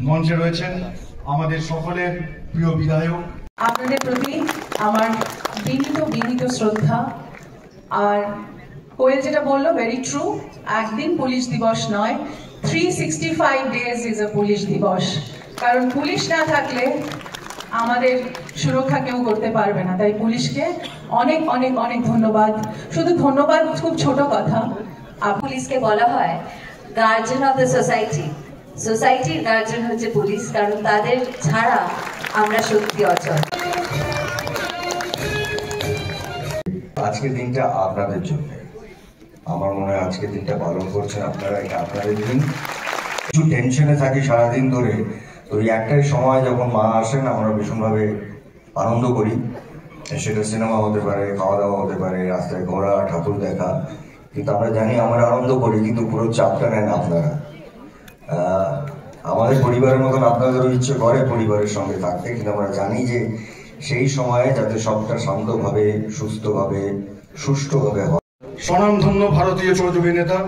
মঞ্চে রয়েছেন আমাদের সকলের প্রিয় বিধায়ক। আপনাদের প্রতি আমার বিনীত শ্রদ্ধা। আর কোয়েল যেটা বললো ভেরি ট্রু, একদিন পুলিশ দিবস নয়, 365 days ইজ এ পুলিশ দিবস। কারণ পুলিশ না থাকলে আমাদের সুরক্ষা কেউ করতে পারবে না। তাই পুলিশকে অনেক অনেক অনেক ধন্যবাদ। শুধু ধন্যবাদ খুব ছোট কথা। পুলিশকে বলা হয় গার্জেন অফ দ্য সোসাইটি। সোসাইটির গার্জেন হচ্ছে পুলিশ, কারণ তাদের ছাড়া আমরা সত্যি অচল। আজকের দিনটা আপনাদের জন্য, আমার মনে হয় আজকের দিনটা পালন করছেন আপনারা, এটা আপনাদের দিন। কিছু টেনশনে থাকি সারাদিন ধরে, তো এই একটাই সময় যখন মা আসেন আমরা ভীষণভাবে আনন্দ করি। সেটা সিনেমা হতে পারে, খাওয়া দাওয়া হতে পারে, রাস্তায় ঘোরা, ঠাকুর দেখা, কিন্তু আমরা জানি আমরা আনন্দ করি, কিন্তু পুরো চাপটা নেন আপনারা। আমাদের পরিবারের মতন আপনাদেরও ইচ্ছে করে পরিবারের সঙ্গে থাকতে, কিন্তু আমরা জানি যে সেই সময়ে যাতে সবটা শান্তভাবে, সুস্থভাবে, সুষ্ঠুভাবে হয়। স্বনামধন্য ভারতীয় চৌধুরী নেতা